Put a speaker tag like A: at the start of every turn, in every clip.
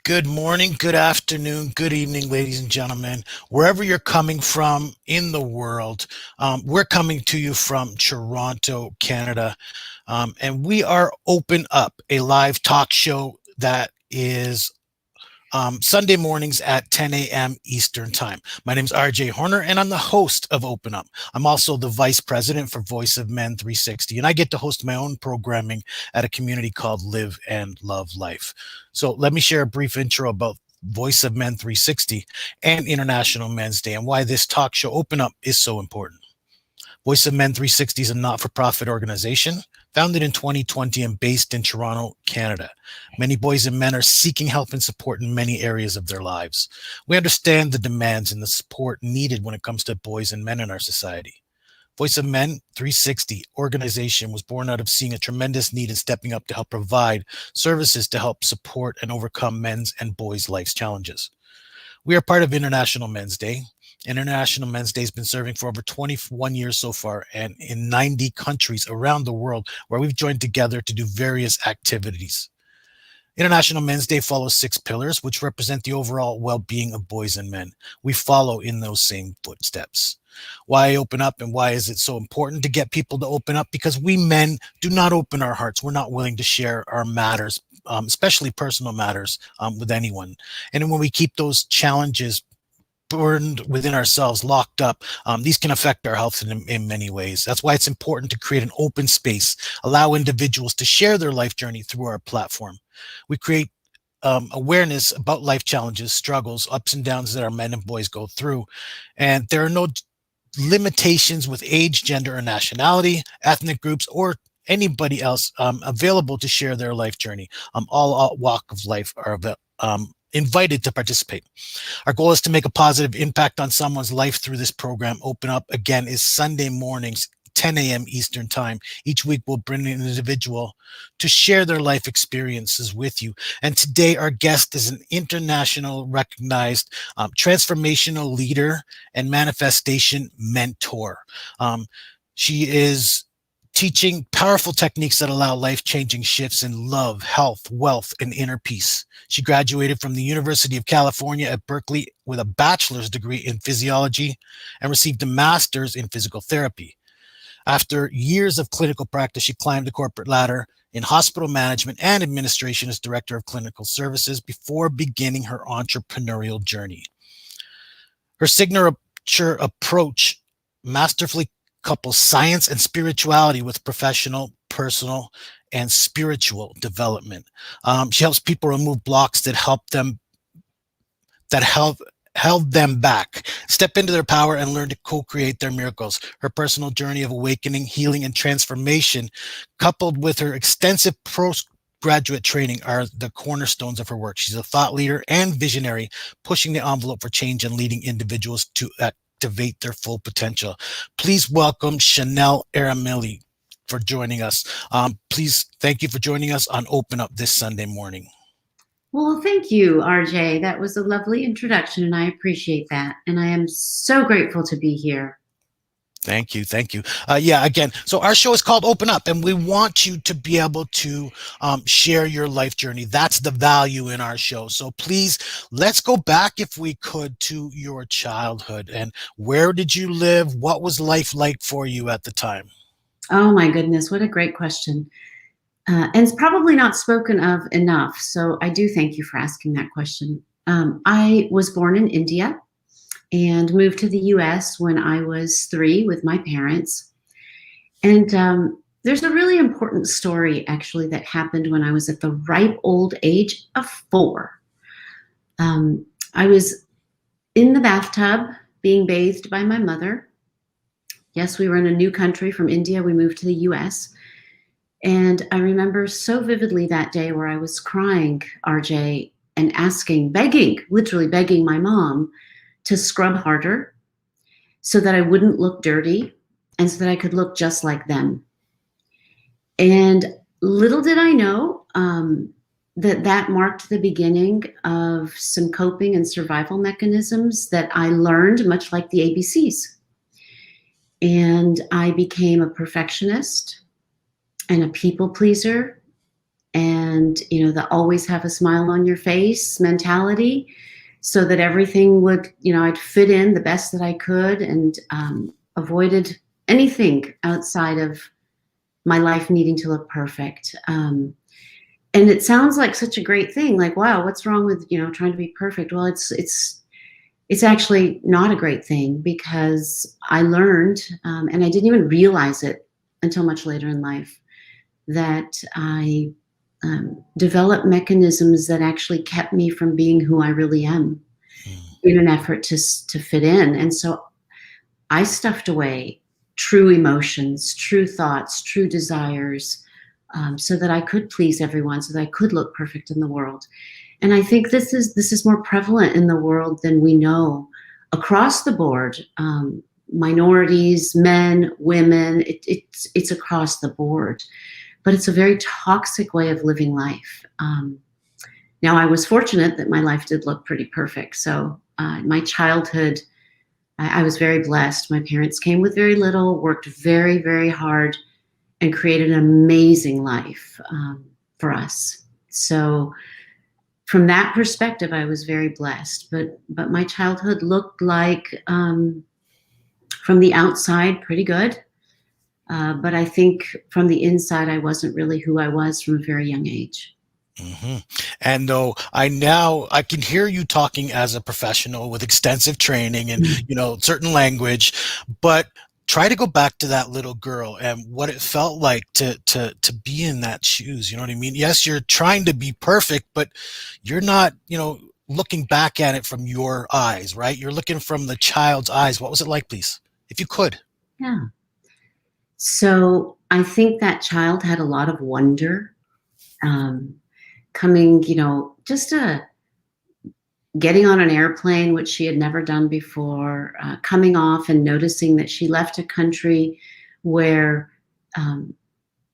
A: Good morning, good afternoon, good evening, ladies and gentlemen. Wherever you're coming from in the world, we're coming to you from Toronto, Canada. And we are Open Up, a live talk show that is Sunday mornings at 10 a.m. Eastern Time. My name is RJ Horner, and I'm the host of Open Up. I'm also the vice president for Voice of Men 360, and I get to host my own programming at a community called Live and Love Life. So let me share a brief intro about Voice of Men 360 and International Men's Day and why this talk show Open Up is so important. Voice of Men 360 is a not-for-profit organization founded in 2020 and based in Toronto, Canada. Many boys and men are seeking help and support in many areas of their lives. We understand the demands and the support needed when it comes to boys and men in our society. Voice of Men 360 organization was born out of seeing a tremendous need and stepping up to help provide services to help support and overcome men's and boys' life's challenges. We are part of International Men's Day. International Men's Day has been serving for over 21 years so far and in 90 countries around the world where we've joined together to do various activities. International Men's Day follows 6 pillars, which represent the overall well-being of boys and men. We follow in those same footsteps. Why open up and why is it so important to get people to open up? Because we men do not open our hearts. We're not willing to share our matters, especially personal matters, with anyone. And when we keep those challenges burned within ourselves, locked up, these can affect our health in many ways. That's why it's important to create an open space, allow individuals to share their life journey through our platform. We create awareness about life challenges, struggles, ups and downs that our men and boys go through. And there are no limitations with age, gender, or nationality, ethnic groups, or anybody else available to share their life journey. All walk of life are invited to participate. Our goal is to make a positive impact on someone's life through this program. Open Up, again, is Sunday mornings, 10 a.m. Eastern Time. Each week, we'll bring an individual to share their life experiences with you. And today, our guest is an international recognized transformational leader and manifestation mentor. She is teaching powerful techniques that allow life-changing shifts in love, health, wealth, and inner peace. She graduated from the University of California at Berkeley with a bachelor's degree in physiology and received a master's in physical therapy. After years of clinical practice, she climbed the corporate ladder in hospital management and administration as director of clinical services before beginning her entrepreneurial journey. Her signature approach masterfully couples science and spirituality with professional, personal, and spiritual development. She helps people remove blocks that held them back, step into their power, and learn to co-create their miracles. Her personal journey of awakening, healing, and transformation, coupled with her extensive postgraduate training, are the cornerstones of her work. She's a thought leader and visionary, pushing the envelope for change and leading individuals to activate their full potential. Please welcome Shenal Arimilli for joining us. Please, thank you for joining us on Open Up this Sunday morning.
B: Well, thank you, RJ. That was a lovely introduction, and I appreciate that. And I am so grateful to be here.
A: Thank you. Thank you. Again, so our show is called Open Up, and we want you to be able to share your life journey. That's the value in our show. So please, let's go back, if we could, to your childhood. And where did you live? What was life like for you at the time?
B: Oh, my goodness. What a great question. And it's probably not spoken of enough. So I do thank you for asking that question. I was born in India and moved to the US when I was 3 with my parents. And there's a really important story, actually, that happened when I was at the ripe old age of 4. I was in the bathtub being bathed by my mother. Yes, we were in a new country from India. We moved to the US. And I remember so vividly that day where I was crying, RJ, and asking, literally begging my mom to scrub harder so that I wouldn't look dirty and so that I could look just like them. And little did I know that marked the beginning of some coping and survival mechanisms that I learned, much like the ABCs. And I became a perfectionist and a people pleaser and, the always have a smile on your face mentality, so that everything would, I'd fit in the best that I could, and avoided anything outside of my life needing to look perfect. And it sounds like such a great thing. Like, wow, what's wrong with, trying to be perfect? Well, it's actually not a great thing, because I learned, and I didn't even realize it until much later in life, that I developed mechanisms that actually kept me from being who I really am,
A: Mm.
B: in an effort to fit in. And so I stuffed away true emotions, true thoughts, true desires, so that I could please everyone, so that I could look perfect in the world. And I think this is more prevalent in the world than we know, across the board. Minorities, men, women, it's across the board. But it's a very toxic way of living life. Now, I was fortunate that my life did look pretty perfect. So my childhood, I was very blessed. My parents came with very little, worked very, very hard, and created an amazing life for us. So from that perspective, I was very blessed. But my childhood looked like, from the outside, pretty good. But I think from the inside, I wasn't really who I was from a very young age.
A: Hmm. And though I can hear you talking as a professional with extensive training and
B: Mm.
A: certain language, but try to go back to that little girl and what it felt like to be in that shoes. You know what I mean? Yes, you're trying to be perfect, but you're not, looking back at it from your eyes, right? You're looking from the child's eyes. What was it like, please, if you could?
B: Yeah. So I think that child had a lot of wonder, um, coming, just getting on an airplane, which she had never done before, coming off and noticing that she left a country where, um,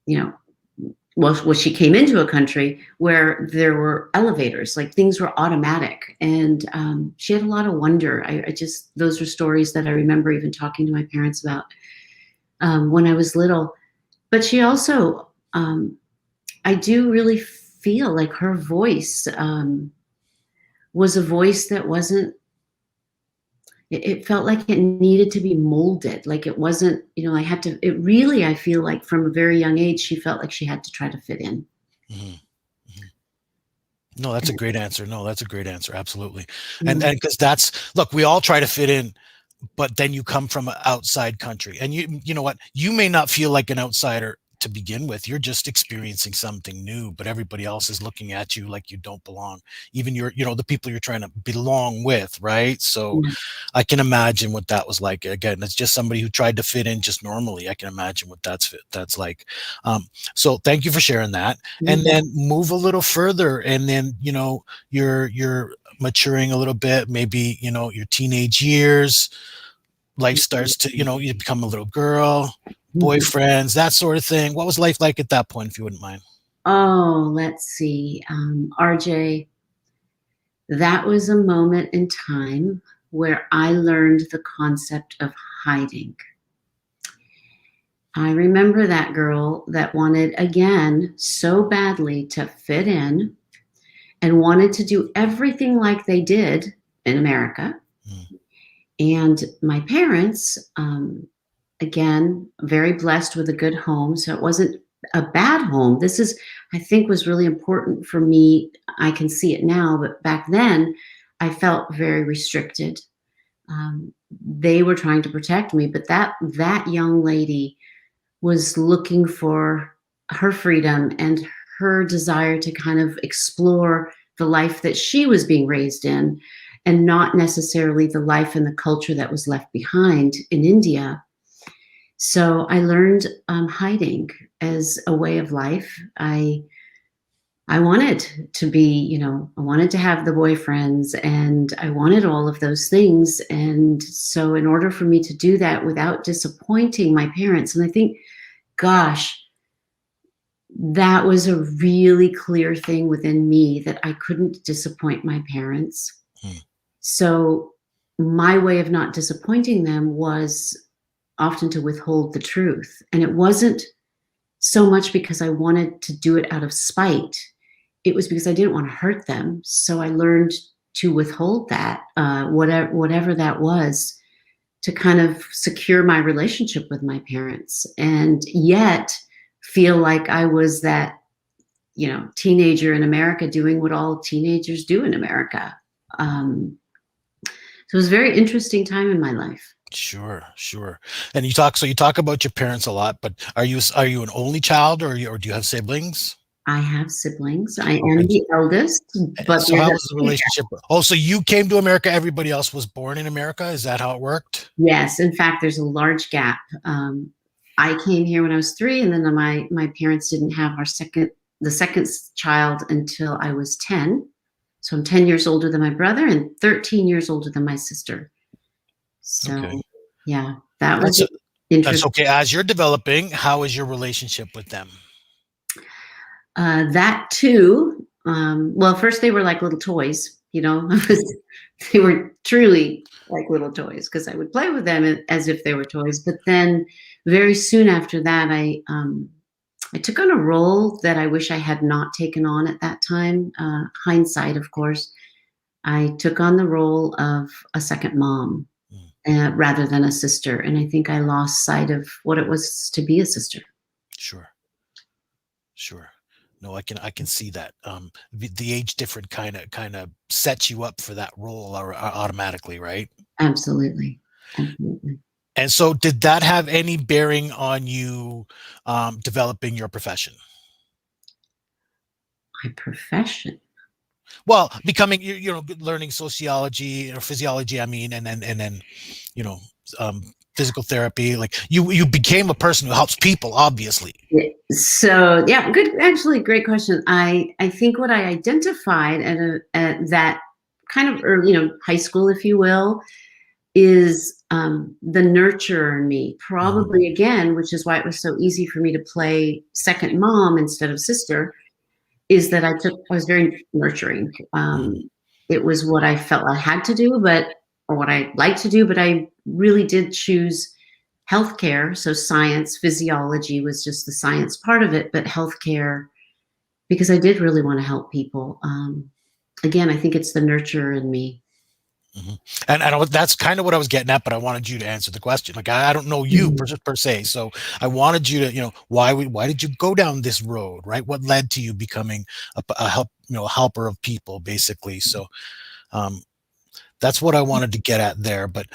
B: you know, well, she came into a country where there were elevators, like things were automatic, and she had a lot of wonder. I just, those were stories that I remember even talking to my parents about, when I was little. But she also, I do really feel like her voice, was a voice that wasn't, it felt like it needed to be molded. Like it wasn't, I had to, it really, I feel like from a very young age, she felt like she had to try to fit in.
A: Hmm. No, that's a great answer. No, that's a great answer. Absolutely. And
B: Mm,
A: because look, we all try to fit in, but then you come from an outside country, and you know what, you may not feel like an outsider to begin with. You're just experiencing something new, but everybody else is looking at you like you don't belong, even the people you're trying to belong with, right? So
B: yeah.
A: I can imagine what that was like. Again, it's just somebody who tried to fit in just normally. I can imagine what that's like. So thank you for sharing that.
B: You
A: And
B: bet.
A: then move a little further, and then you're maturing a little bit, maybe your teenage years. Life starts to, you become a little girl,
B: Mhm.
A: boyfriends, that sort of thing. What was life like at that point, if you wouldn't mind?
B: Oh, let's see. RJ, that was a moment in time where I learned the concept of hiding. I remember that girl that wanted, again, so badly to fit in and wanted to do everything like they did in America.
A: Mm.
B: And my parents, again, very blessed with a good home. So it wasn't a bad home. This is, I think, was really important for me. I can see it now, but back then I felt very restricted. They were trying to protect me, but that young lady was looking for her freedom and her desire to kind of explore the life that she was being raised in, and not necessarily the life and the culture that was left behind in India. So I learned, hiding as a way of life. I wanted to be, I wanted to have the boyfriends, and I wanted all of those things. And so, in order for me to do that without disappointing my parents, and I think, gosh, that was a really clear thing within me, that I couldn't disappoint my parents.
A: Mm.
B: So, my way of not disappointing them was often to withhold the truth. And it wasn't so much because I wanted to do it out of spite. It was because I didn't want to hurt them. So I learned to withhold that, whatever that was, to kind of secure my relationship with my parents, and yet feel like I was that, teenager in America doing what all teenagers do in America. So it was a very interesting time in my life.
A: Sure, sure. And you talk about your parents a lot, but are you an only child, or do you have siblings?
B: I have siblings. I am
A: Okay.
B: the eldest, but
A: So
B: there's
A: how
B: a
A: was the relationship? Oh, so you came to America, everybody else was born in America? Is that how it worked?
B: yes. In fact, there's a large gap. I came here when I was 3, and then my parents didn't have the second child until I was 10. So I'm 10 years older than my brother and 13 years older than my sister. So
A: Okay.
B: yeah, that was
A: That's that's
B: interesting.
A: okay. As you're developing, how is your relationship with them?
B: That too. Well, first they were like little toys, they were truly like little toys because I would play with them as if they were toys. But then, very soon after that, I took on a role that I wish I had not taken on at that time. Hindsight, of course, I took on the role of a second mom,
A: Mm,
B: rather than a sister, and I think I lost sight of what it was to be a sister.
A: sure, sure. No, I can see that. The age different kind of sets you up for that role automatically, right?
B: Absolutely, absolutely.
A: And so, did that have any bearing on you developing your profession?
B: My profession.
A: Well, becoming learning sociology or physiology, I mean, and then you know um, physical therapy. Like you became a person who helps people, obviously.
B: Yeah, so yeah, good. Actually, great question. I think what I identified at that kind of early, high school, if you will, is the nurturer in me.
A: Mhm,
B: Probably again, which is why it was so easy for me to play second mom instead of sister. Is that I was very nurturing.
A: mhm,
B: It was what I felt I had to do, or what I like to do, but I really did choose healthcare. So science, physiology was just the science part of it, but healthcare, because I did really want to help people. Again, I think it's the nurturer in me.
A: mhm. That's kind of what I was getting at, but I wanted you to answer the question. Like I don't know you
B: Mhm.
A: per se, so I wanted you to, why did you go down this road, right? What led to you becoming a helper of people, basically? So um, that's what I wanted to get at there. But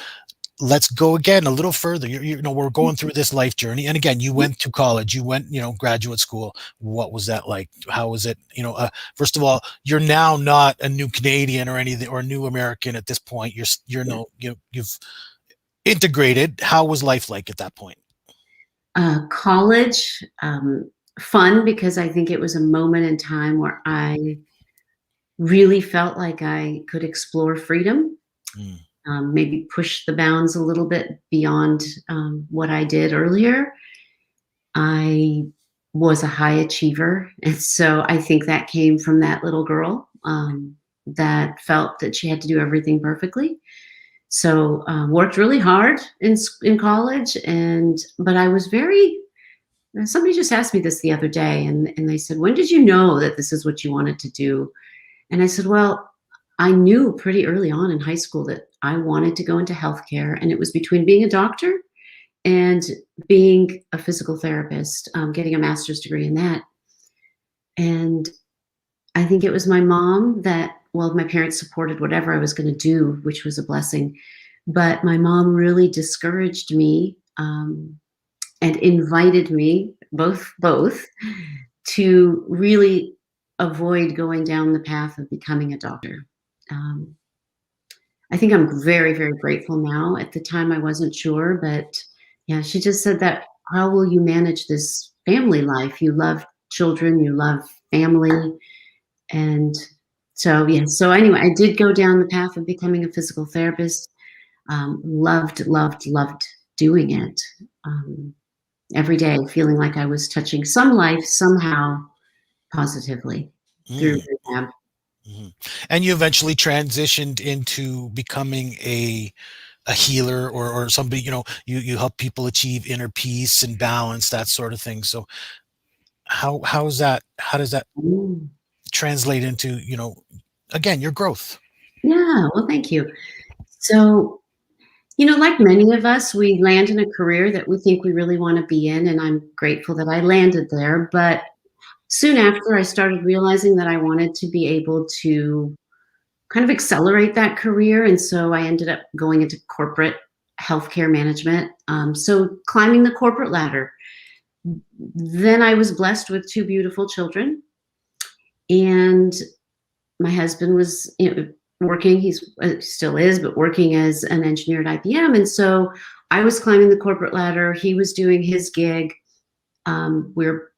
A: let's go again a little further. We're going through this life journey, and again, you went to college, you went, graduate school. What was that like? How was it? First of all, you're now not a new Canadian or anything, or a new American at this point. You're
B: Yeah.
A: no, you've integrated. How was life like at that point?
B: College, fun because I think it was a moment in time where I really felt like I could explore freedom,
A: Mm,
B: maybe push the bounds a little bit beyond what I did earlier. I was a high achiever, and so I think that came from that little girl that felt that she had to do everything perfectly. So worked really hard in college, but I was very. Somebody just asked me this the other day, and they said, "When did you know that this is what you wanted to do?" And I said, "Well, I knew pretty early on in high school that I wanted to go into healthcare, and it was between being a doctor and being a physical therapist, getting a master's degree in that." And I think it was my mom that, well, my parents supported whatever I was going to do, which was a blessing. But my mom really discouraged me, and invited me, both, to really avoid going down the path of becoming a doctor. Um, I think I'm very, very grateful now. At the time, I wasn't sure, but yeah, she just said that, how will you manage this family life? You love children, you love family. And so, yeah, so anyway, I did go down the path of becoming a physical therapist. Loved, loved, loved doing it. Um, every day, feeling like I was touching some life somehow positively through
A: mm,
B: rehab.
A: mhm. And you eventually transitioned into becoming a healer, or somebody, you help people achieve inner peace and balance, that sort of thing. So how is that? How does that
B: Mm.
A: translate into, again, your growth?
B: Yeah, well, thank you. So, like many of us, we land in a career that we think we really want to be in, and I'm grateful that I landed there. But soon after, I started realizing that I wanted to be able to kind of accelerate that career. And so I ended up going into corporate healthcare management. So climbing the corporate ladder. Then I was blessed with two beautiful children. And my husband was, working. He's still is, but working as an engineer at IBM. And so I was climbing the corporate ladder. He was doing his gig. We're,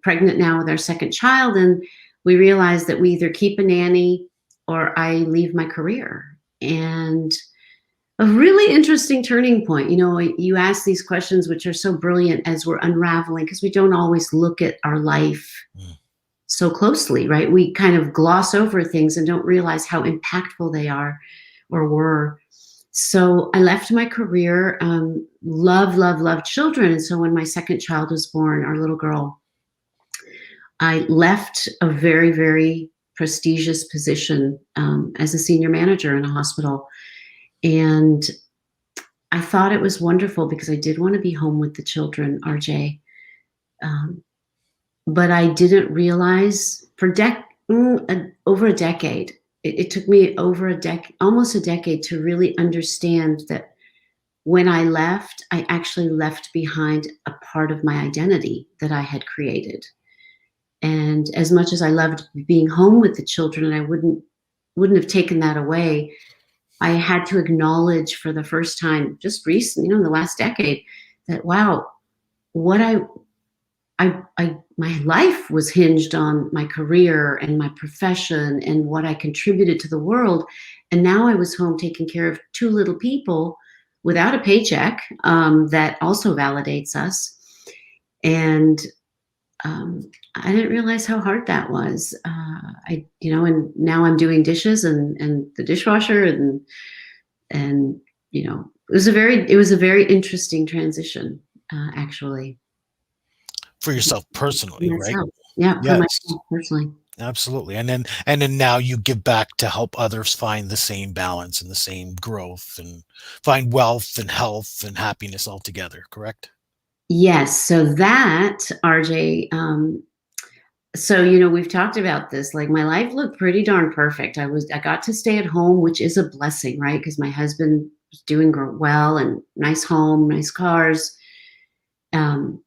B: pregnant now with our second child, and we realized that we either keep a nanny or I leave my career. And a really interesting turning point. You ask these questions, which are so brilliant as we're unraveling, because we don't always look at our life
A: Mm.
B: so closely, right? We kind of gloss over things and don't realize how impactful they are or were. So I left my career, love children. And so when my second child was born, our little girl, I left a very, very prestigious position as a senior manager in a hospital. And I thought it was wonderful because I did want to be home with the children, RJ. Um, but I didn't realize over a decade. It took me over almost a decade to really understand that when I left, I actually left behind a part of my identity that I had created. And as much as I loved being home with the children, and I wouldn't have taken that away, I had to acknowledge for the first time, just recently, in the last decade, that wow, what my life was hinged on my career and my profession and what I contributed to the world. And now I was home taking care of two little people without a paycheck, that also validates us. And I didn't realize how hard that was. And now I'm doing dishes and the dishwasher and it was a very interesting transition, actually.
A: For yourself personally, right?
B: Myself. Yeah, for
A: Yes,
B: myself personally.
A: absolutely. And then now you give back to help others find the same balance and the same growth and find wealth and health and happiness altogether, correct?
B: Yes, so that, RJ, so we've talked about this. Like my life looked pretty darn perfect. I got to stay at home, which is a blessing, right? Because my husband was doing well and nice home, nice cars, um,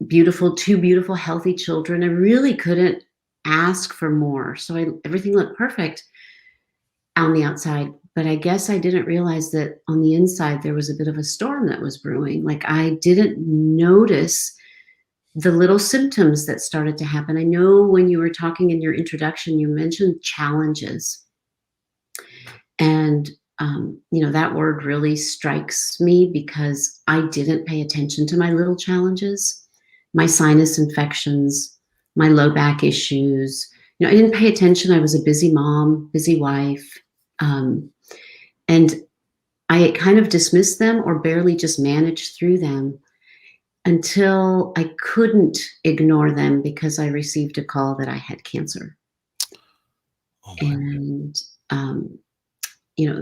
B: two beautiful, healthy children. I really couldn't ask for more. So everything looked perfect on the outside, but I guess I didn't realize that on the inside there was a bit of a storm that was brewing. Like I didn't notice the little symptoms that started to happen. I know when you were talking in your introduction, you mentioned challenges. And, that word really strikes me because I didn't pay attention to my little challenges, my sinus infections, my low back issues. I didn't pay attention. I was a busy mom, busy wife. And I kind of dismissed them or barely just managed through them until I couldn't ignore them because I received a call that I had cancer.
A: Oh my.
B: And,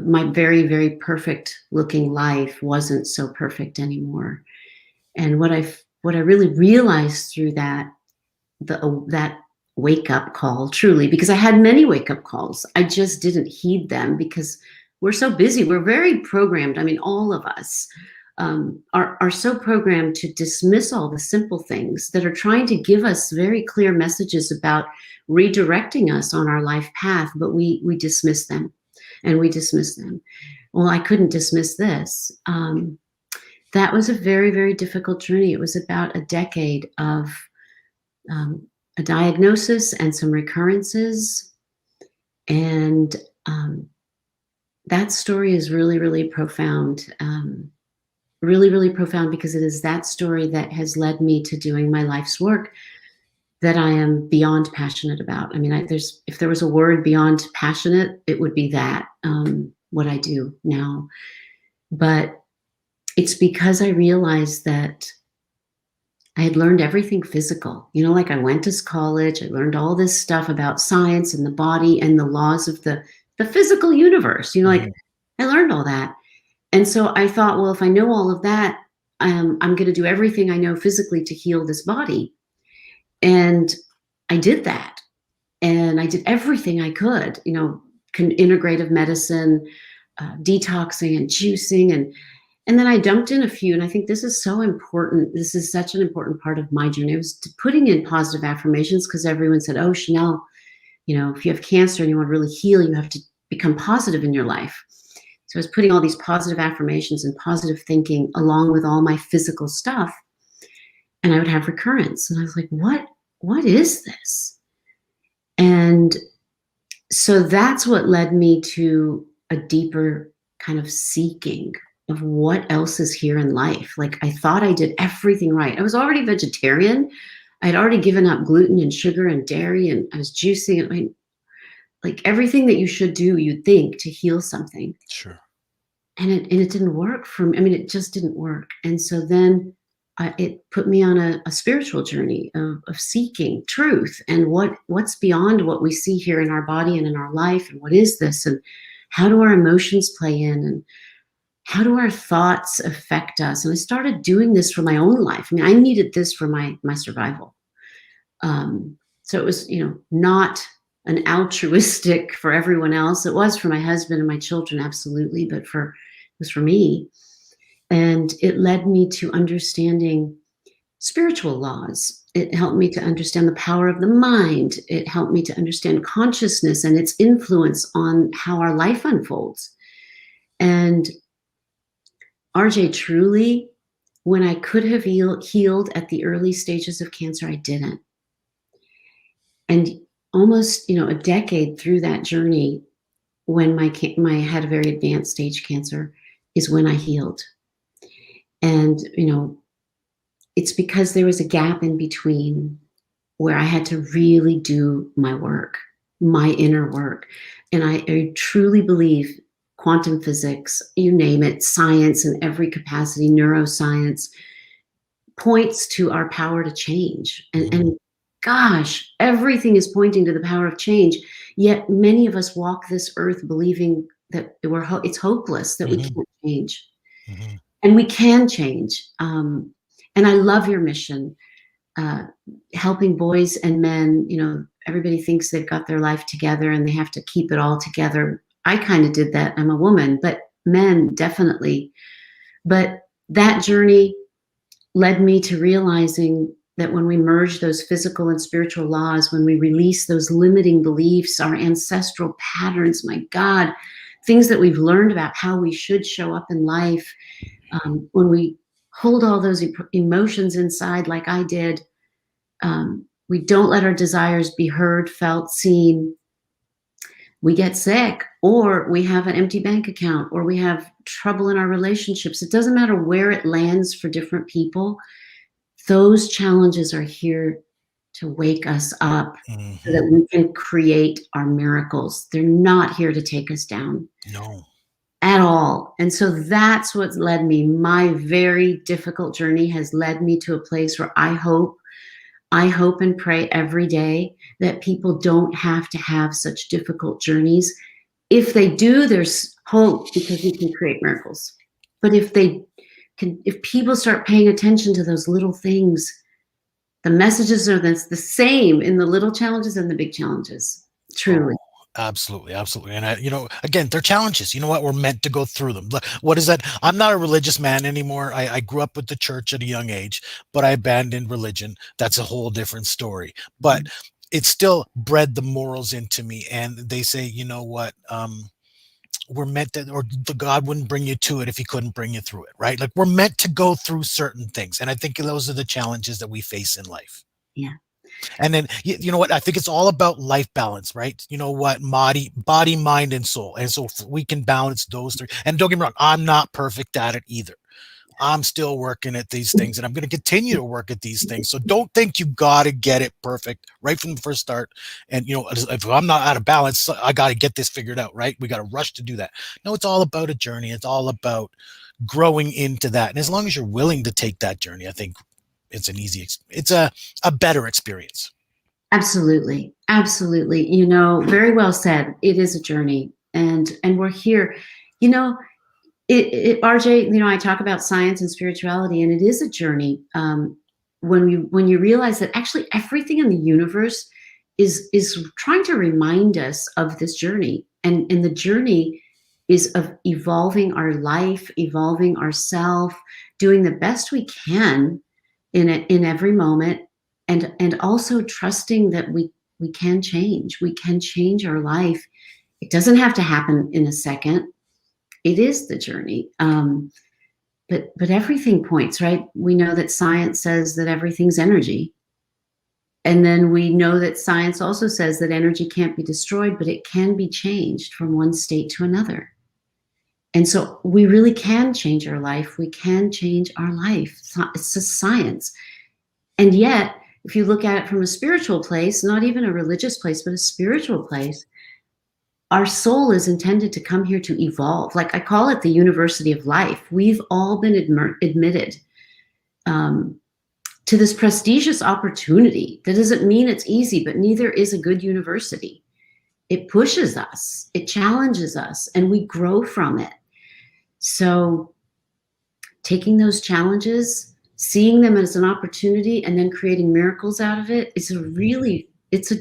B: my very, very perfect looking life wasn't so perfect anymore. And what I really realized through that wake up call, truly, because I had many wake up calls, I just didn't heed them because we're so busy. We're very programmed. I mean, all of us are so programmed to dismiss all the simple things that are trying to give us very clear messages about redirecting us on our life path, but we dismiss them and we dismiss them. Well, I couldn't dismiss this. That was a very, very difficult journey. It was about a decade of a diagnosis and some recurrences. And that story is really, really profound. Really, really profound because it is that story that has led me to doing my life's work that I am beyond passionate about. I mean, if there was a word beyond passionate, it would be that, what I do now. But it's because I realized that I had learned everything physical. You know, like I went to college, I learned all this stuff about science and the body and the laws of the physical universe. You know, like
A: Mhm.
B: I learned all that. And so I thought, well, if I know all of that, I'm going to do everything I know physically to heal this body. And I did that. And I did everything I could, you know, integrative medicine, detoxing and juicing. And then I dumped in a few. And I think this is so important. This is such an important part of my journey. I was putting in positive affirmations because everyone said, oh, Shenal, you know, if you have cancer and you want to really heal, you have to become positive in your life. So I was putting all these positive affirmations and positive thinking along with all my physical stuff. And I would have recurrence. And I was like, what is this? And so that's what led me to a deeper kind of seeking of what else is here in life. Like I thought I did everything right. I was already vegetarian. I'd already given up gluten and sugar and dairy, and I was juicing. I mean, like everything that you should do, you'd think to heal something.
A: Sure.
B: And it didn't work for me. I mean, it just didn't work. And so then it put me on a spiritual journey of seeking truth and what's beyond what we see here in our body and in our life, and what is this, and how do our emotions play in, and how do our thoughts affect us. And I started doing this for my own life. I mean, I needed this for my survival. So it was, you know, not an altruistic for everyone else. It was for my husband and my children, absolutely, but it was for me. And it led me to understanding spiritual laws. It helped me to understand the power of the mind. It helped me to understand consciousness and its influence on how our life unfolds. And RJ, truly, when I could have healed at the early stages of cancer, I didn't. And almost, you know, a decade through that journey, when my had a very advanced stage cancer, is when I healed. And, you know, it's because there was a gap in between where I had to really do my work, my inner work. And I truly believe quantum physics, you name it, science in every capacity, neuroscience, points to our power to change.
A: Mhm.
B: And gosh, everything is pointing to the power of change. Yet many of us walk this earth believing that it's hopeless, that we
A: Mhm.
B: can't change.
A: Mhm.
B: And we can change. And I love your mission, uh, helping boys and men. You know, everybody thinks they've got their life together and they have to keep it all together. I kind of did that. I'm a woman, but men definitely. But that journey led me to realizing that when we merge those physical and spiritual laws, when we release those limiting beliefs, our ancestral patterns, my God, things that we've learned about how we should show up in life, when we hold all those emotions inside, like I did, we don't let our desires be heard, felt, seen. We get sick, or we have an empty bank account, or we have trouble in our relationships. It doesn't matter where it lands for different people. Those challenges are here to wake us up so
A: Mhm.
B: that we can create our miracles. They're not here to take us down
A: No.
B: at all. And so that's what's led me. My very difficult journey has led me to a place where I hope and pray every day that people don't have to have such difficult journeys. If they do, there's hope because we can create miracles. But if people start paying attention to those little things, the messages are the same in the little challenges and the big challenges.
A: Oh,
B: Truly.
A: absolutely, absolutely. And again, they're challenges. You know what? We're meant to go through them. What is that? I'm not a religious man anymore. I grew up with the church at a young age, but I abandoned religion. That's a whole different story. But it still bred the morals into me. And they say, you know what? We're meant to, or the God wouldn't bring you to it if he couldn't bring you through it, right? Like we're meant to go through certain things. And I think those are the challenges that we face in life.
B: Yeah.
A: And then you know what? I think it's all about life balance, right? You know what? Body, mind, and soul. And so if we can balance those three. And don't get me wrong, I'm not perfect at it either. I'm still working at these things, and I'm going to continue to work at these things. So don't think you got to get it perfect right from the first start. And you know, if I'm not out of balance, I got to get this figured out, right? We got to rush to do that. No, it's all about a journey. It's all about growing into that. And as long as you're willing to take that journey, I think an easy, it's a better experience.
B: Absolutely. Absolutely. Very well said. It is a journey, and we're here. You know, RJ, I talk about science and spirituality, and it is a journey. When you realize that actually everything in the universe is trying to remind us of this journey, and the journey is of evolving our life, evolving ourself, doing the best we can in every moment, and also trusting that we can change. We can change our life. It doesn't have to happen in a second. It is the journey. But everything points, right? We know that science says that everything's energy. And then we know that science also says that energy can't be destroyed, but it can be changed from one state to another. And so we really can change our life. We can change our life. It's a science. And yet, if you look at it from a spiritual place, not even a religious place, but a spiritual place, our soul is intended to come here to evolve. Like I call it the university of life. We've all been admitted to this prestigious opportunity. That doesn't mean it's easy, but neither is a good university. It pushes us, it challenges us, and we grow from it. So taking those challenges, seeing them as an opportunity, and then creating miracles out of it is it's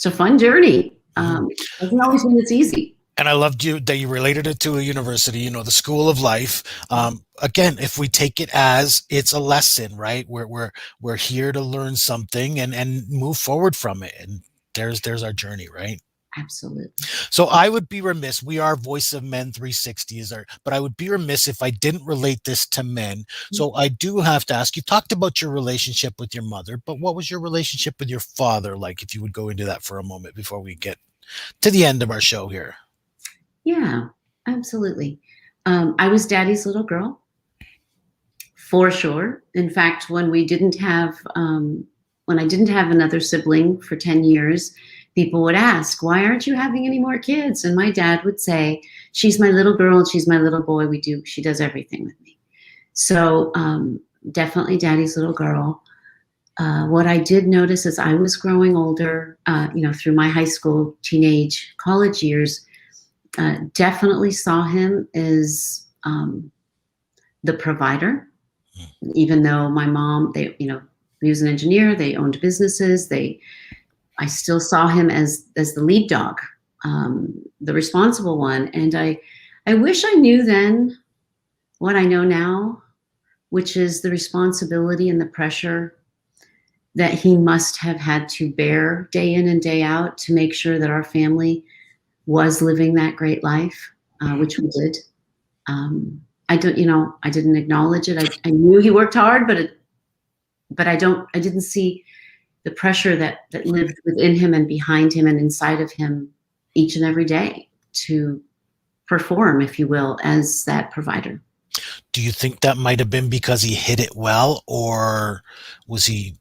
B: a fun journey. It doesn't always mean it's easy.
A: And I loved that you related it to a university, the school of life. Again, if we take it as it's a lesson, right? We're here to learn something and move forward from it. And there's our journey, right?
B: Absolutely.
A: So I would be remiss. We are Voice of Men 360 but I would be remiss if I didn't relate this to men. So I do have to ask, you talked about your relationship with your mother, but what was your relationship with your father like? If you would go into that for a moment before we get to the end of our show here.
B: Yeah, absolutely. I was daddy's little girl, for sure. In fact, when I didn't have another sibling for 10 years, people would ask, why aren't you having any more kids? And my dad would say, she's my little girl and she's my little boy. She does everything with me. So definitely daddy's little girl. What I did notice as I was growing older, through my high school, teenage, college years, definitely saw him as the provider. Even though my mom, he was an engineer, they owned businesses, I still saw him as the lead dog, the responsible one. And I wish I knew then what I know now, which is the responsibility and the pressure that he must have had to bear day in and day out to make sure that our family was living that great life, which we did. I didn't acknowledge it. I knew he worked hard, but I didn't see the pressure that lived within him and behind him and inside of him each and every day to perform, if you will, as that provider.
A: Do you think that might have been because he hid it well, or was he,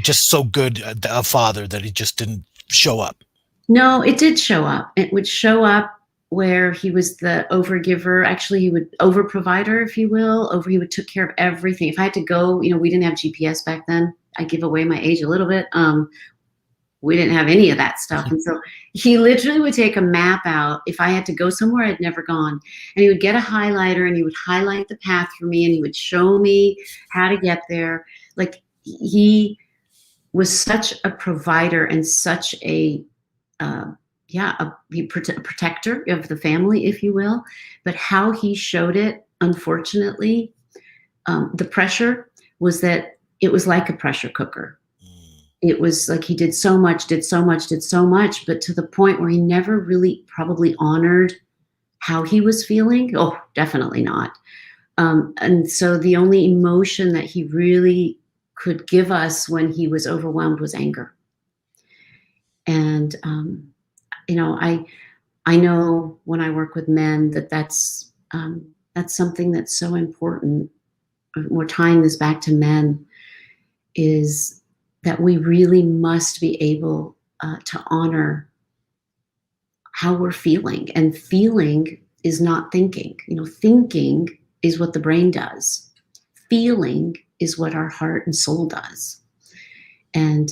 A: just so good a father that he just didn't show up?
B: No, it did show up. It would show up where he was the overgiver. Actually, he would over-provider, if you will. He would take care of everything. If I had to go, we didn't have GPS back then. I give away my age a little bit. We didn't have any of that stuff. And so he literally would take a map out. If I had to go somewhere I'd never gone, and he would get a highlighter and he would highlight the path for me and he would show me how to get there. Like he was such a provider and such a protector of the family, if you will. But how he showed it, unfortunately, the pressure was that it was like a pressure cooker. It was like he did so much, but to the point where he never really probably honored how he was feeling. Oh, definitely not. And so the only emotion that he really could give us when he was overwhelmed was anger. And, I know when I work with men that's something that's so important. We're tying this back to men, is that we really must be able to honor how we're feeling. And feeling is not thinking. Thinking is what the brain does. feeling is what our heart and soul does. And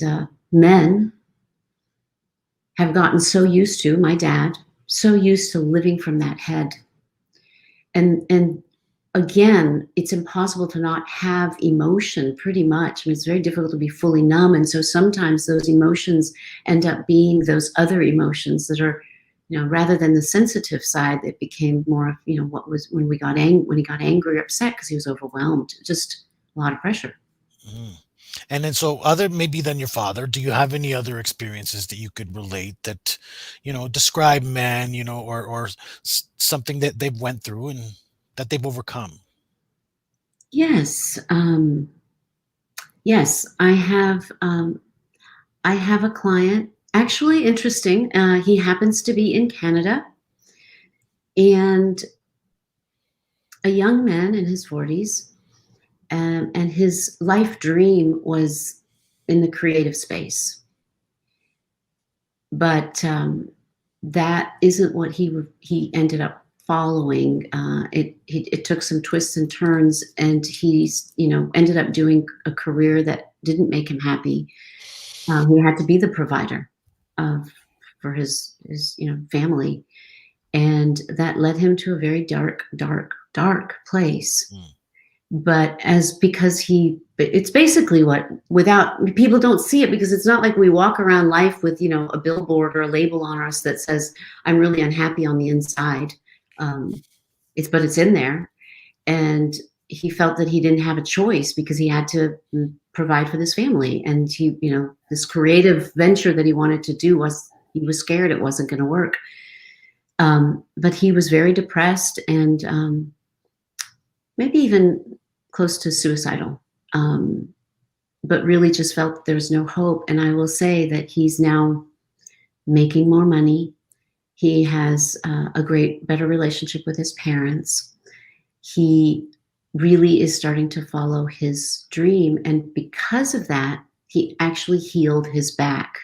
B: men have gotten so used to, my dad, so used to living from that head. And again, it's impossible to not have emotion pretty much. I mean, it's very difficult to be fully numb. And so sometimes those emotions end up being those other emotions that are, rather than the sensitive side, it became more of, what was when he got angry or upset because he was overwhelmed, just a lot of pressure.
A: Mm. And then, so maybe than your father, do you have any other experiences that you could relate that, describe men, or something that they've went through and that they've overcome?
B: Yes. Yes, I have. I have a client. Actually, interesting. He happens to be in Canada, and a young man in his 40s, and his life dream was in the creative space. But that isn't what he ended up following. It took some twists and turns, and he's ended up doing a career that didn't make him happy. He had to be the provider for his family, and that led him to a very dark place.
A: Mm.
B: But it's basically without people don't see it, because it's not like we walk around life with a billboard or a label on us that says I'm really unhappy on the inside. But it's in there, and he felt that he didn't have a choice because he had to provide for this family, and this creative venture that he wanted to do he was scared it wasn't going to work. But he was very depressed and maybe even close to suicidal, but really just felt that there was no hope. And I will say that he's now making more money. He has a better relationship with his parents. He really is starting to follow his dream. And because of that, he actually healed his back.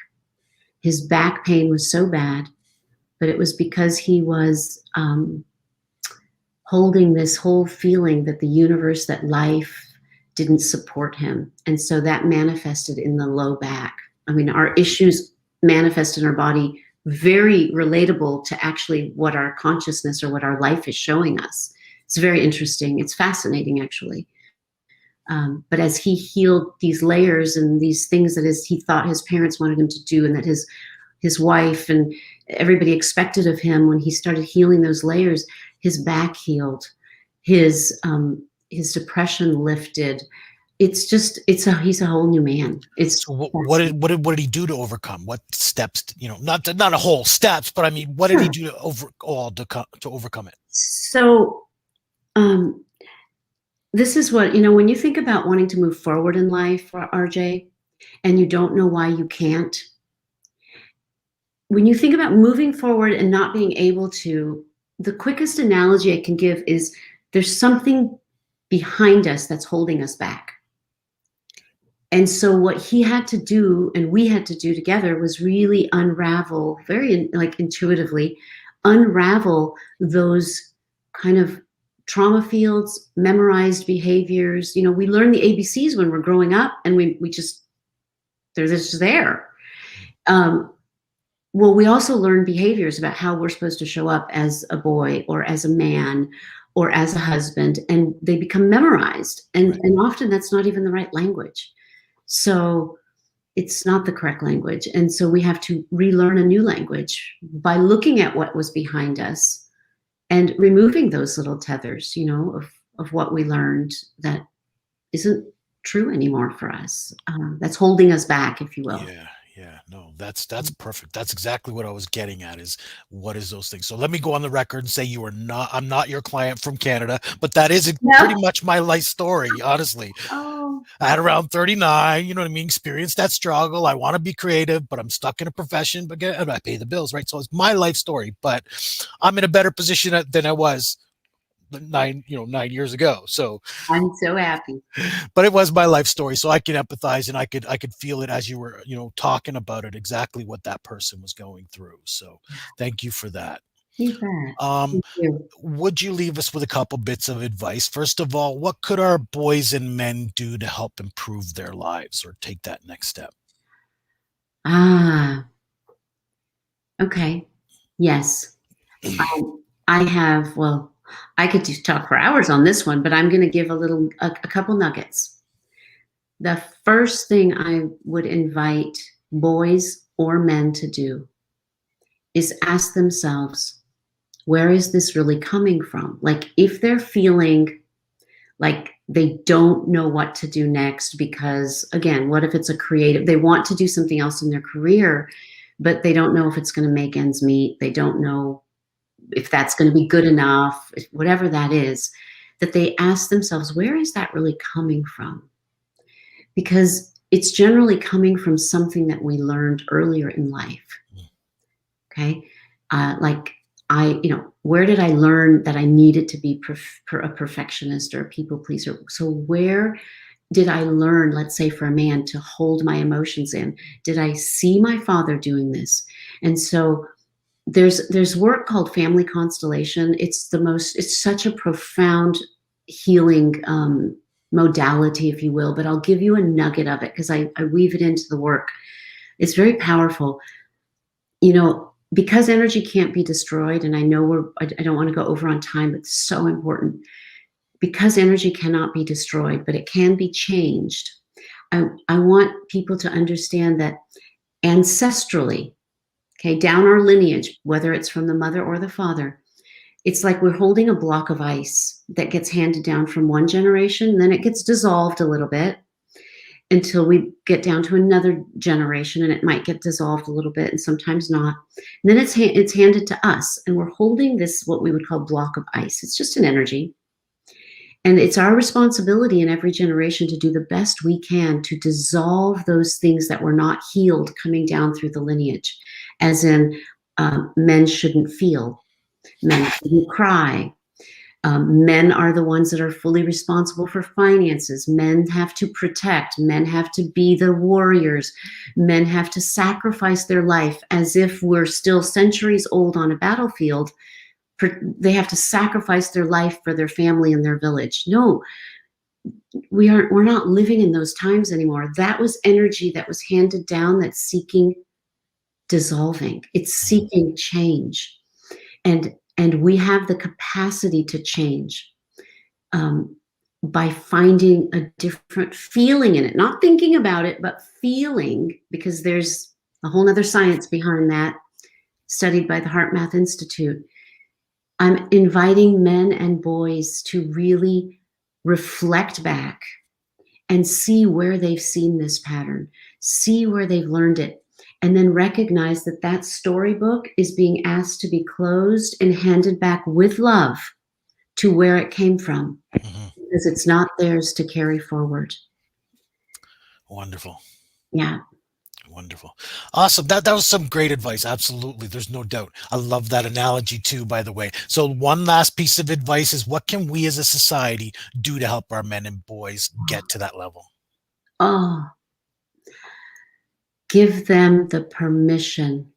B: His back pain was so bad, but it was because he was holding this whole feeling that the universe, that life didn't support him. And so that manifested in the low back. I mean, our issues manifest in our body, very relatable to actually what our consciousness or what our life is showing us. It's very interesting. It's fascinating, actually. But as he healed these layers and these things that he thought his parents wanted him to do, and that his wife and everybody expected of him, when he started healing those layers, his back healed, his depression lifted. He's a whole new man.
A: So what did he do to overcome? What steps? Not a whole steps, but I mean, what did he do to overcome it?
B: So, this is what when you think about wanting to move forward in life, RJ, and you don't know why you can't. When you think about moving forward and not being able to, the quickest analogy I can give is there's something behind us that's holding us back. And so what he had to do, and we had to do together, was really unravel, very intuitively, unravel those kind of trauma fields, memorized behaviors. We learn the ABCs when we're growing up, and they're just there. Well, we also learn behaviors about how we're supposed to show up as a boy or as a man or as a husband, and they become memorized. And often that's not even the right language. So it's not the correct language. And so we have to relearn a new language by looking at what was behind us and removing those little tethers, of what we learned that isn't true anymore for us. That's holding us back, if you will.
A: Yeah, no, that's perfect. That's exactly what I was getting at, is what is those things. So let me go on the record and say I'm not your client from Canada, but that is pretty much my life story, honestly.
B: Oh.
A: I had around 39, experienced that struggle. I want to be creative, but I'm stuck in a profession, but I pay the bills, right? So it's my life story, but I'm in a better position than I was 9 years ago. So
B: I'm so happy.
A: But it was my life story, so I can empathize, and I could feel it as you were talking about it, exactly what that person was going through. So thank you for that.
B: You bet.
A: Um,
B: Thank you.
A: would you leave us with a couple bits of advice? First of all, what could our boys and men do to help improve their lives or take that next step?
B: Ah, okay. Yes. I have, well, I could just talk for hours on this one, but I'm going to give a couple nuggets. The first thing I would invite boys or men to do is ask themselves, where is this really coming from? Like, if they're feeling like they don't know what to do next, because again, what if it's a creative, they want to do something else in their career, but they don't know if it's going to make ends meet. They don't know if that's going to be good enough, whatever that is, that they ask themselves, where is that really coming from? Because it's generally coming from something that we learned earlier in life. Okay. Like where did I learn that I needed to be a perfectionist or a people pleaser? So where did I learn, let's say for a man, to hold my emotions in? Did I see my father doing this? And so there's work called family constellation. It's such a profound healing modality, if you will, but I'll give you a nugget of it because I weave it into the work. It's very powerful. Because energy can't be destroyed, and I know I don't want to go over on time, but it's so important. Because energy cannot be destroyed, but it can be changed. I want people to understand that ancestrally, okay, down our lineage, whether it's from the mother or the father, it's like we're holding a block of ice that gets handed down from one generation, and then it gets dissolved a little bit until we get down to another generation, and it might get dissolved a little bit and sometimes not. And then it's handed to us, and we're holding this, what we would call block of ice. It's just an energy. And it's our responsibility in every generation to do the best we can to dissolve those things that were not healed coming down through the lineage, as in men shouldn't feel, men shouldn't cry. Men are the ones that are fully responsible for finances. Men have to protect. Men have to be the warriors. Men have to sacrifice their life as if we're still centuries old on a battlefield. They have to sacrifice their life for their family and their village. No, we're not living in those times anymore. That was energy that was handed down that's seeking dissolving. It's seeking change. And we have the capacity to change by finding a different feeling in it, not thinking about it, but feeling, because there's a whole other science behind that, studied by the Heart Math Institute. I'm inviting men and boys to really reflect back and see where they've seen this pattern, see where they've learned it, and then recognize that that storybook is being asked to be closed and handed back with love to where it came from, because it's not theirs to carry forward.
A: Wonderful.
B: Yeah.
A: Wonderful. Awesome. That was some great advice. Absolutely. There's no doubt. I love that analogy too, by the way. So one last piece of advice is, what can we as a society do to help our men and boys get to that level?
B: Oh, give them the permission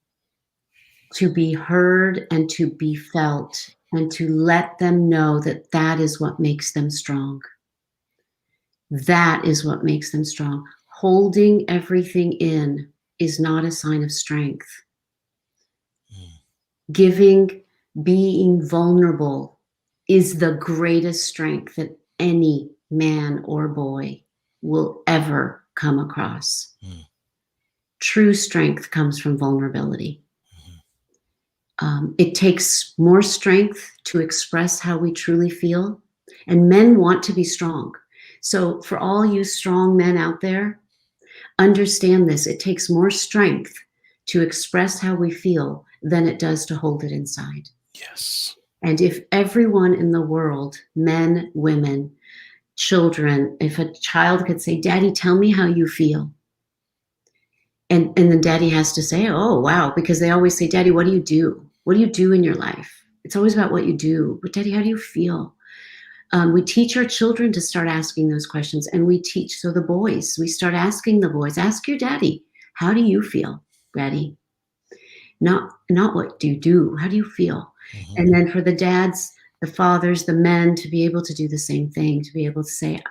B: to be heard and to be felt, and to let them know that that is what makes them strong. That is what makes them strong. Holding everything in is not a sign of strength. Giving, being vulnerable is the greatest strength that any man or boy will ever come across. True strength comes from vulnerability. It takes more strength to express how we truly feel, and men want to be strong. So for all you strong men out there, understand this. It takes more strength to express how we feel than it does to hold it inside.
A: Yes.
B: And if everyone in the world, men, women, children, if a child could say, "Daddy, tell me how you feel." And then daddy has to say, "Oh, wow," because they always say, "Daddy, what do you do? What do you do in your life?" It's always about what you do. But Daddy, how do you feel? We teach our children to start asking those questions, and we start asking the boys, ask your daddy, how do you feel, Daddy? not what do you do, how do you feel?
A: Mhm.
B: And then for the dads, the fathers, the men to be able to do the same thing, to be able to say,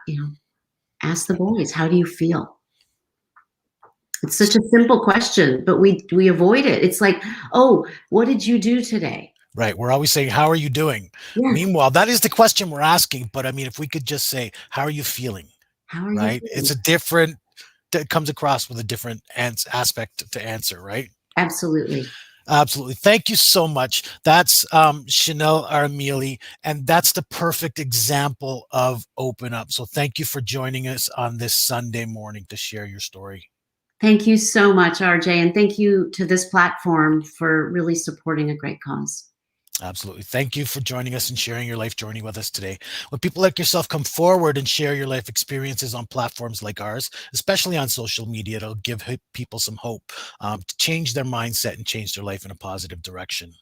B: ask the boys, how do you feel? It's such a simple question, but we avoid it. It's like, oh, what did you do today?
A: Right. We're always saying, "How are you doing?"
B: Yes.
A: Meanwhile, that is the question we're asking. But I mean, if we could just say, "How are you feeling?"
B: How are you
A: Right?
B: feeling?
A: It's a different. It comes across with a different aspect to answer. Right?
B: Absolutely.
A: Absolutely. Thank you so much. That's Shenal Arimilli, and that's the perfect example of open up. So thank you for joining us on this Sunday morning to share your story.
B: Thank you so much, RJ, and thank you to this platform for really supporting a great cause.
A: Absolutely. Thank you for joining us and sharing your life journey with us today. When people like yourself come forward and share your life experiences on platforms like ours, especially on social media, it'll give people some hope to change their mindset and change their life in a positive direction.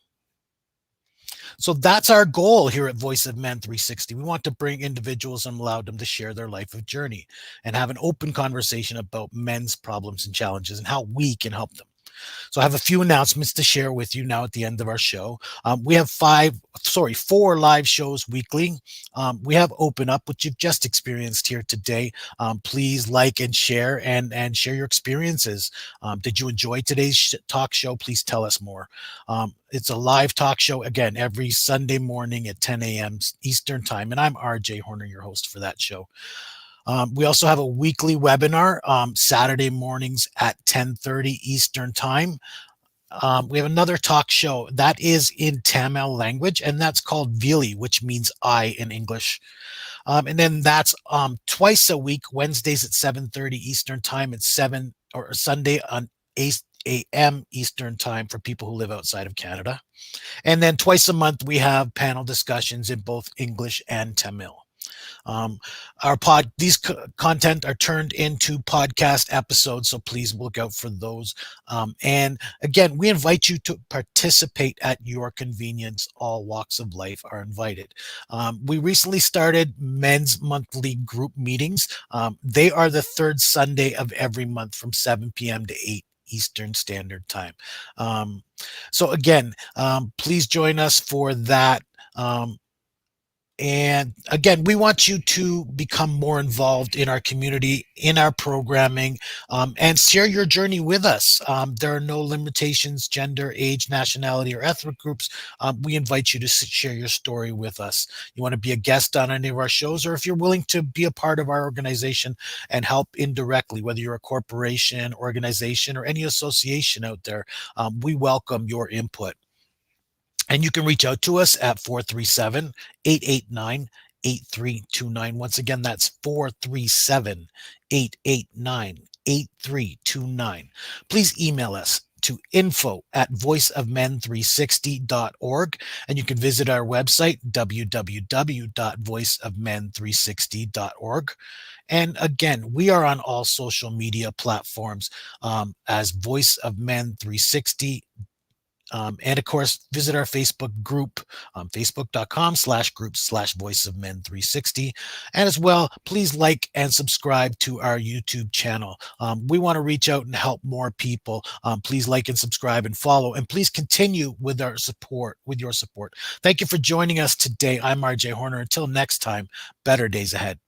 A: So that's our goal here at Voice of Men 360. We want to bring individuals and allow them to share their life of journey and have an open conversation about men's problems and challenges and how we can help them. So I have a few announcements to share with you now at the end of our show. We have four live shows weekly. We have Open Up, which you've just experienced here today. Please like and share your experiences. Did you enjoy today's talk show? Please tell us more. It's a live talk show again every Sunday morning at 10 a.m. Eastern time, and I'm RJ Horner, your host for that show. We also have a weekly webinar Saturday mornings at 10:30 Eastern Time. We have another talk show that is in Tamil language, and that's called Vili, which means I in English. And then that's twice a week, Wednesdays at 7:30 Eastern Time, at 7 or Sunday on 8 a.m. Eastern Time for people who live outside of Canada. And then twice a month, we have panel discussions in both English and Tamil. Um, these content are turned into podcast episodes, so please look out for those. And again, we invite you to participate at your convenience. All walks of life are invited. We recently started men's monthly group meetings. They are the third Sunday of every month from 7 p.m. to 8 Eastern Standard Time. So again, please join us for that. And again, we want you to become more involved in our community, in our programming, and share your journey with us. There are no limitations, gender, age, nationality, or ethnic groups. We invite you to share your story with us. You want to be a guest on any of our shows, or if you're willing to be a part of our organization and help indirectly, whether you're a corporation, organization, or any association out there, we welcome your input. And you can reach out to us at 437 889 8329. Once again, that's 437 889 8329. Please email us to info@voiceofmen360.org. And you can visit our website, www.voiceofmen360.org. And again, we are on all social media platforms as Voice of Men 360. And of course, visit our Facebook group, facebook.com/groups/Voice of Men 360. And as well, please like and subscribe to our YouTube channel. We want to reach out and help more people. Please like and subscribe and follow, and please continue with your support. Thank you for joining us today. I'm RJ Horner. Until next time, better days ahead.